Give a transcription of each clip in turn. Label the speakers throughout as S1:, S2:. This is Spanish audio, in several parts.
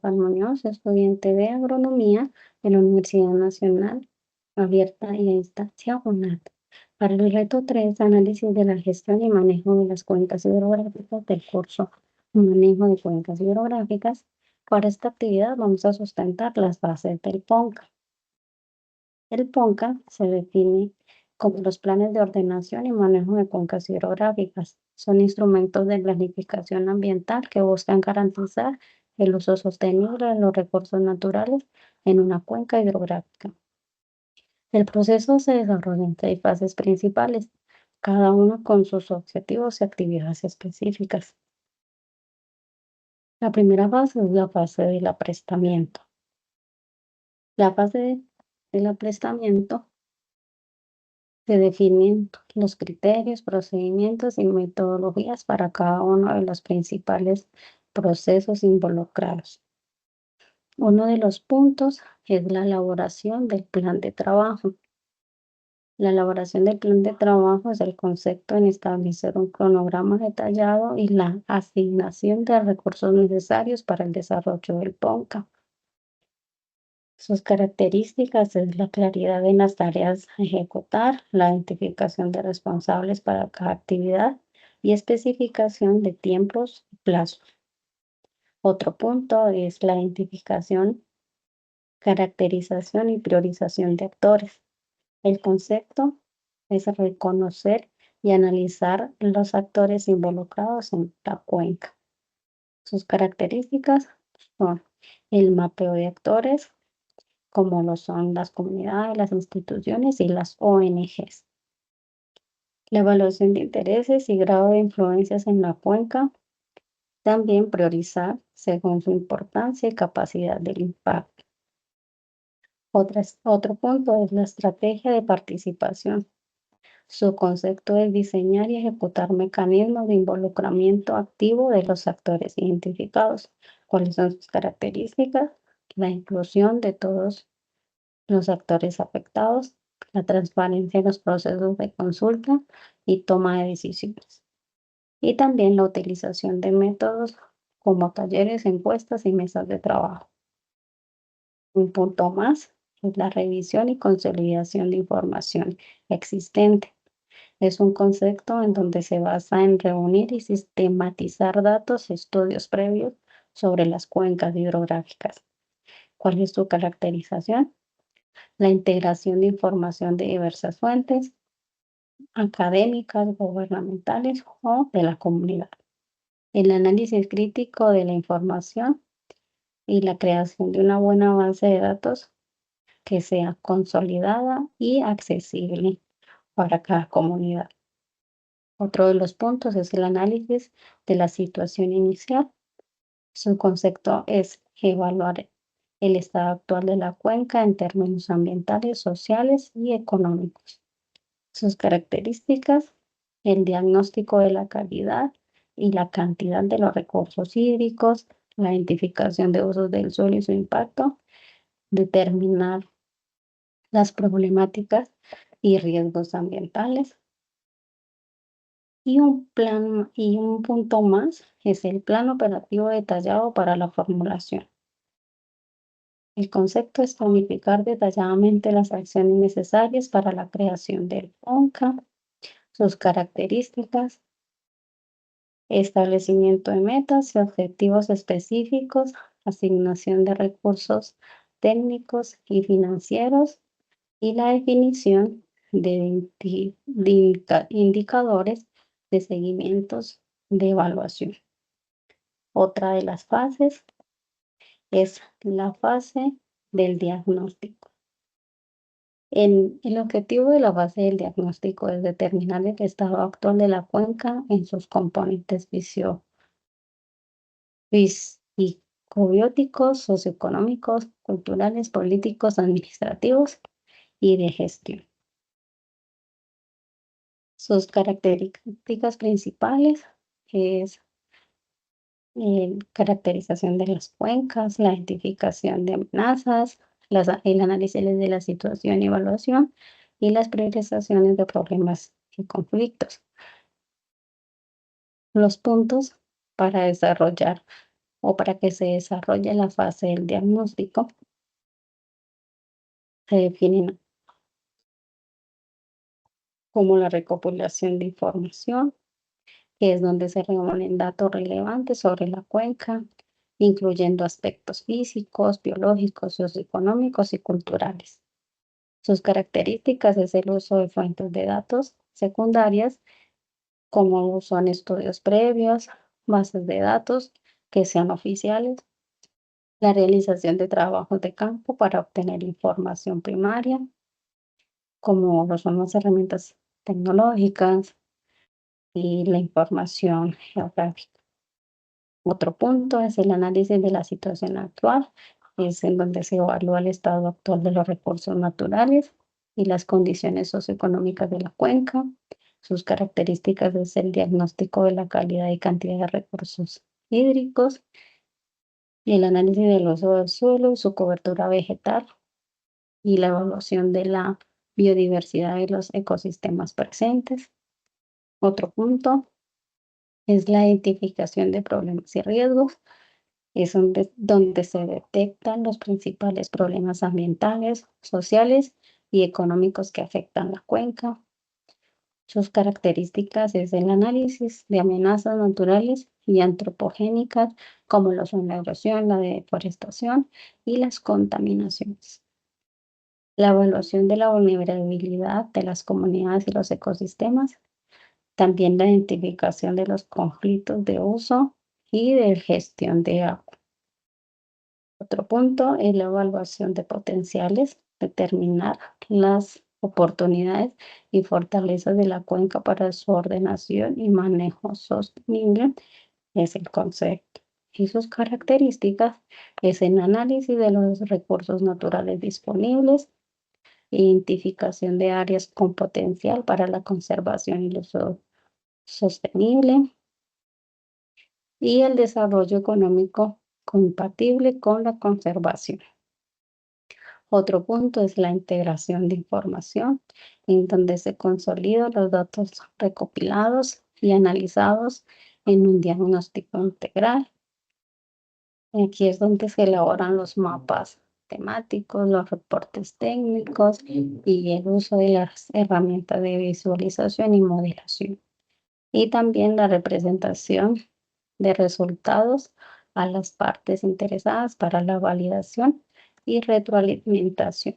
S1: Juan Muñoz, estudiante de agronomía de la Universidad Nacional Abierta y a Distancia UNAD. Para el reto 3, análisis de la gestión y manejo de las cuencas hidrográficas del curso Manejo de cuencas hidrográficas. Para esta actividad vamos a sustentar las bases del PONCA. El PONCA se define como los planes de ordenación y manejo de cuencas hidrográficas. Son instrumentos de planificación ambiental que buscan garantizar el uso sostenible de los recursos naturales en una cuenca hidrográfica. El proceso se desarrolla en 6 fases principales, cada una con sus objetivos y actividades específicas. La primera fase es la fase del aprestamiento. La fase del aprestamiento se definen los criterios, procedimientos y metodologías para cada uno de los principales procesos involucrados. Uno de los puntos es la elaboración del plan de trabajo. La elaboración del plan de trabajo es el concepto en establecer un cronograma detallado y la asignación de recursos necesarios para el desarrollo del PONCA. Sus características es la claridad en las tareas a ejecutar, la identificación de responsables para cada actividad y especificación de tiempos y plazos. Otro punto es la identificación, caracterización y priorización de actores. El concepto es reconocer y analizar los actores involucrados en la cuenca. Sus características son el mapeo de actores, como lo son las comunidades, las instituciones y las ONGs. La evaluación de intereses y grado de influencias en la cuenca. También priorizar según su importancia y capacidad del impacto. Otro punto es la estrategia de participación. Su concepto es diseñar y ejecutar mecanismos de involucramiento activo de los actores identificados. ¿Cuáles son sus características? La inclusión de todos los actores afectados, la transparencia en los procesos de consulta y toma de decisiones. Y también la utilización de métodos como talleres, encuestas y mesas de trabajo. Un punto más es la revisión y consolidación de información existente. Es un concepto en donde se basa en reunir y sistematizar datos y estudios previos sobre las cuencas hidrográficas. ¿Cuál es su caracterización? La integración de información de diversas fuentes, académicas, gubernamentales o de la comunidad. El análisis crítico de la información y la creación de una buena base de datos que sea consolidada y accesible para cada comunidad. Otro de los puntos es el análisis de la situación inicial. Su concepto es evaluar el estado actual de la cuenca en términos ambientales, sociales y económicos. Sus características, el diagnóstico de la calidad y la cantidad de los recursos hídricos, la identificación de usos del suelo y su impacto, determinar las problemáticas y riesgos ambientales. Y un punto más es el plan operativo detallado para la formulación. El concepto es planificar detalladamente las acciones necesarias para la creación del PONCA, sus características, establecimiento de metas y objetivos específicos, asignación de recursos técnicos y financieros y la definición de indicadores de seguimientos de evaluación. Otra de las fases es la fase del diagnóstico. El objetivo de la fase del diagnóstico es determinar el estado actual de la cuenca en sus componentes fisicobióticos, socioeconómicos, culturales, políticos, administrativos y de gestión. Sus características principales es caracterización de las cuencas, la identificación de amenazas, el análisis de la situación y evaluación y las priorizaciones de problemas y conflictos. Los puntos para desarrollar o para que se desarrolle la fase del diagnóstico, se definen como la recopilación de información, que es donde se reúnen datos relevantes sobre la cuenca, incluyendo aspectos físicos, biológicos, socioeconómicos y culturales. Sus características es el uso de fuentes de datos secundarias, como son estudios previos, bases de datos que sean oficiales, la realización de trabajos de campo para obtener información primaria, como lo son las herramientas tecnológicas y la información geográfica. Otro punto es el análisis de la situación actual, es en donde se evalúa el estado actual de los recursos naturales y las condiciones socioeconómicas de la cuenca. Sus características es el diagnóstico de la calidad y cantidad de recursos hídricos y el análisis del uso del suelo y su cobertura vegetal y la evaluación de la biodiversidad de los ecosistemas presentes. Otro punto es la identificación de problemas y riesgos. Es donde se detectan los principales problemas ambientales, sociales y económicos que afectan la cuenca. Sus características es el análisis de amenazas naturales y antropogénicas, como lo son la erosión, la deforestación y las contaminaciones. La evaluación de la vulnerabilidad de las comunidades y los ecosistemas, también la identificación de los conflictos de uso y de gestión de agua. Otro punto es la evaluación de potenciales, determinar las oportunidades y fortalezas de la cuenca para su ordenación y manejo sostenible, es el concepto. Y sus características es el análisis de los recursos naturales disponibles, identificación de áreas con potencial para la conservación y el uso sostenible y el desarrollo económico compatible con la conservación. Otro punto es la integración de información, en donde se consolidan los datos recopilados y analizados en un diagnóstico integral. Aquí es donde se elaboran los mapas temáticos, los reportes técnicos y el uso de las herramientas de visualización y modelación. Y también la representación de resultados a las partes interesadas para la validación y retroalimentación.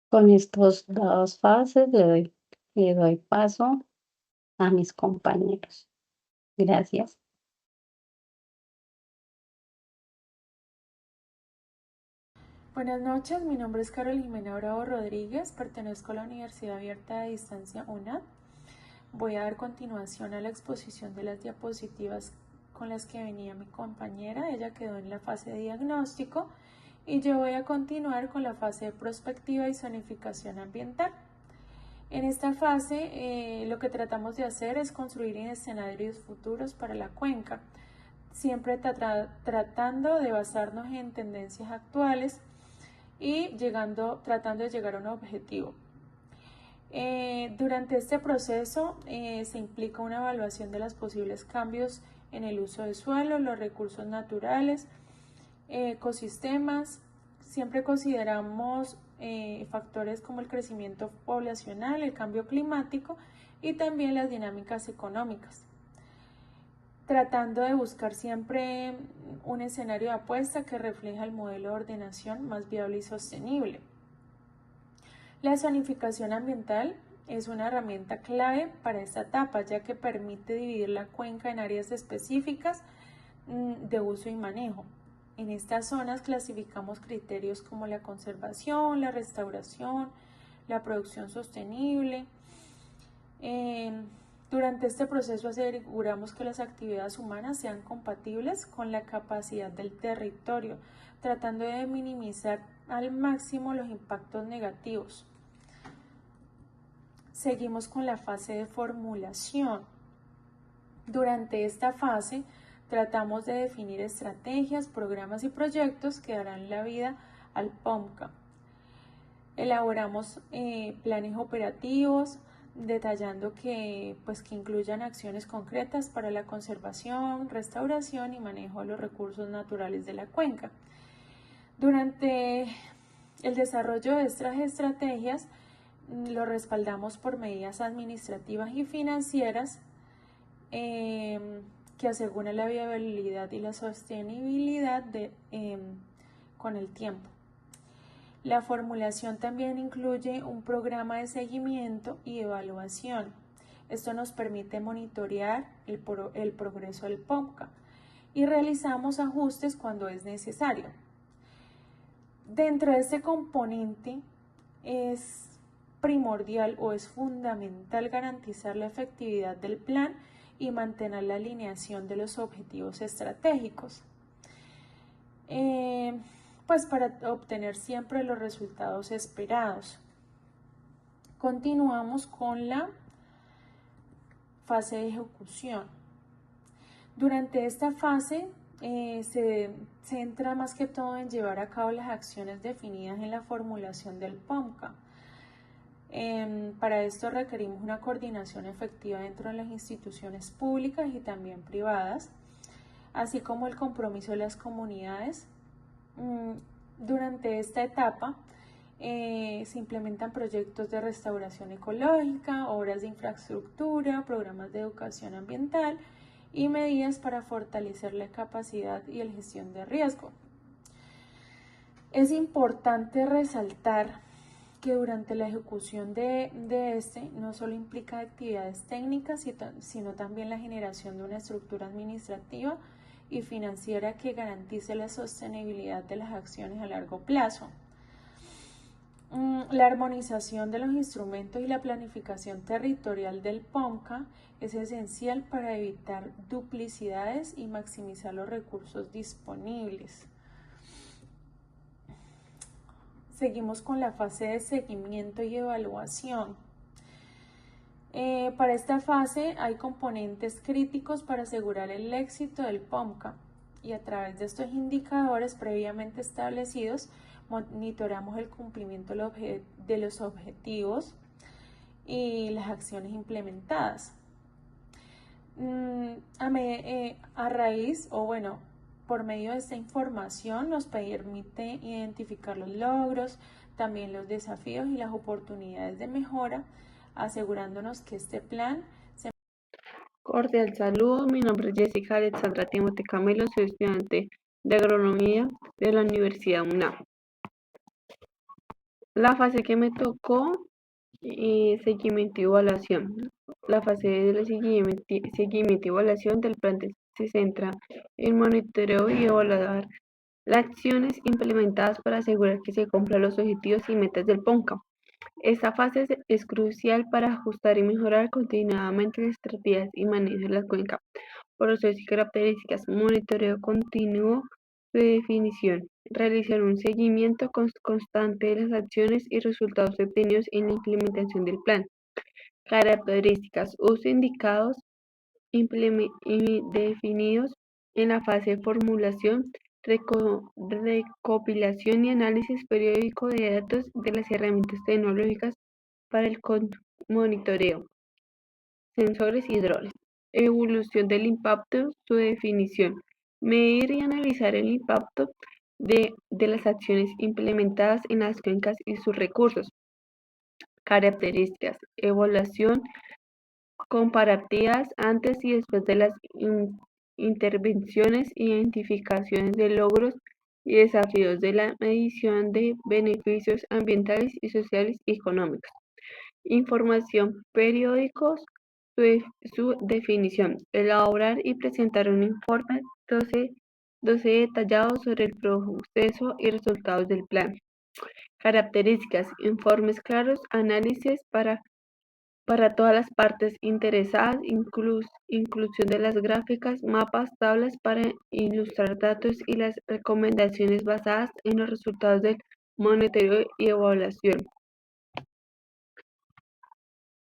S1: Con estos dos fases le doy paso a mis compañeros. Gracias.
S2: Buenas noches, mi nombre es Carol Jimena Bravo Rodríguez, pertenezco a la Universidad Abierta de Distancia UNAD. Voy a dar continuación a la exposición de las diapositivas con las que venía mi compañera. Ella quedó en la fase de diagnóstico y yo voy a continuar con la fase de prospectiva y zonificación ambiental. En esta fase lo que tratamos de hacer es construir escenarios futuros para la cuenca, siempre tratando de basarnos en tendencias actuales y tratando de llegar a un objetivo. Durante este proceso se implica una evaluación de los posibles cambios en el uso del suelo, los recursos naturales, ecosistemas. Siempre consideramos factores como el crecimiento poblacional, el cambio climático y también las dinámicas económicas, tratando de buscar siempre un escenario de apuesta que refleja el modelo de ordenación más viable y sostenible. La zonificación ambiental es una herramienta clave para esta etapa, ya que permite dividir la cuenca en áreas específicas de uso y manejo. En estas zonas clasificamos criterios como la conservación, la restauración, la producción sostenible. Durante este proceso aseguramos que las actividades humanas sean compatibles con la capacidad del territorio, tratando de minimizar al máximo los impactos negativos. Seguimos con la fase de formulación. Durante esta fase tratamos de definir estrategias, programas y proyectos que darán la vida al POMCA. Elaboramos planes operativos, detallando que incluyan acciones concretas para la conservación, restauración y manejo de los recursos naturales de la cuenca. Durante el desarrollo de estas estrategias lo respaldamos por medidas administrativas y financieras que aseguran la viabilidad y la sostenibilidad con el tiempo. La formulación también incluye un programa de seguimiento y evaluación. Esto nos permite monitorear el progreso del POMCA y realizamos ajustes cuando es necesario. Dentro de este componente es primordial o es fundamental garantizar la efectividad del plan y mantener la alineación de los objetivos estratégicos, pues para obtener siempre los resultados esperados. Continuamos con la fase de ejecución. Durante esta fase se centra más que todo en llevar a cabo las acciones definidas en la formulación del POMCA. Para esto requerimos una coordinación efectiva dentro de las instituciones públicas y también privadas, así como el compromiso de las comunidades. Durante esta etapa se implementan proyectos de restauración ecológica, obras de infraestructura, programas de educación ambiental y medidas para fortalecer la capacidad y la gestión de riesgo. Es importante resaltar que durante la ejecución de este no solo implica actividades técnicas, sino también la generación de una estructura administrativa y financiera que garantice la sostenibilidad de las acciones a largo plazo. La armonización de los instrumentos y la planificación territorial del POMCA es esencial para evitar duplicidades y maximizar los recursos disponibles. Seguimos con la fase de seguimiento y evaluación. Para esta fase hay componentes críticos para asegurar el éxito del POMCA y a través de estos indicadores previamente establecidos monitoramos el cumplimiento de los objetivos y las acciones implementadas. Por medio de esta información nos permite identificar los logros, también los desafíos y las oportunidades de mejora, asegurándonos que este plan se...
S3: Cordial saludo, mi nombre es Jessica Alexandra Timote Camelo, soy estudiante de agronomía de la Universidad UNAM. La fase que me tocó, seguimiento y evaluación. La fase de seguimiento y evaluación del plan se centra en monitoreo y evaluar las acciones implementadas para asegurar que se cumplan los objetivos y metas del POMCA. Esta fase es crucial para ajustar y mejorar continuamente las estrategias y manejo de la cuenca, procesos y características, monitoreo continuo, su definición, realizar un seguimiento constante de las acciones y resultados obtenidos en la implementación del plan, características, uso indicados y definidos en la fase de formulación, recopilación y análisis periódico de datos de las herramientas tecnológicas para el monitoreo, sensores y drones. Evolución del impacto, su definición. Medir y analizar el impacto de las acciones implementadas en las cuencas y sus recursos. Características. Evaluación comparativas antes y después de las intervenciones, identificaciones de logros y desafíos de la medición de beneficios ambientales y sociales y económicos. Información, periódicos, su definición, elaborar y presentar un informe 12 detallado sobre el proceso y resultados del plan. Características, informes claros, análisis para todas las partes interesadas, inclusión de las gráficas, mapas, tablas para ilustrar datos y las recomendaciones basadas en los resultados del monitoreo y evaluación.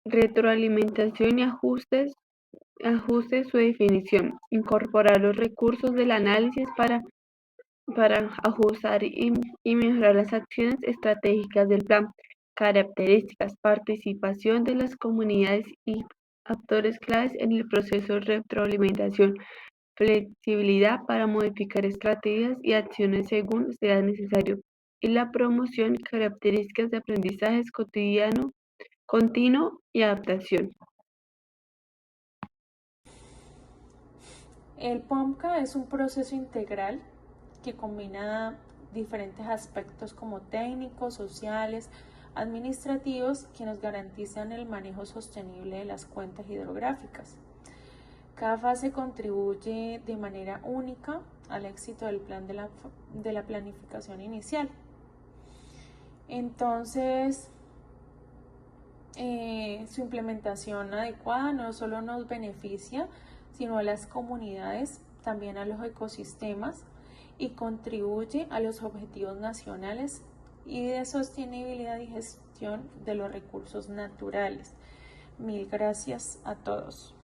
S3: Retroalimentación y ajustes, su definición. Incorporar los recursos del análisis para ajustar y mejorar las acciones estratégicas del plan. características, participación de las comunidades y actores claves en el proceso de retroalimentación, flexibilidad para modificar estrategias y acciones según sea necesario, y la promoción, características de aprendizaje cotidiano, continuo y adaptación.
S2: El POMCA es un proceso integral que combina diferentes aspectos como técnicos, sociales, administrativos, que nos garantizan el manejo sostenible de las cuentas hidrográficas. Cada fase contribuye de manera única al éxito del plan de la planificación inicial. Entonces, su implementación adecuada no solo nos beneficia, sino a las comunidades, también a los ecosistemas, y contribuye a los objetivos nacionales y de sostenibilidad y gestión de los recursos naturales. Mil gracias a todos.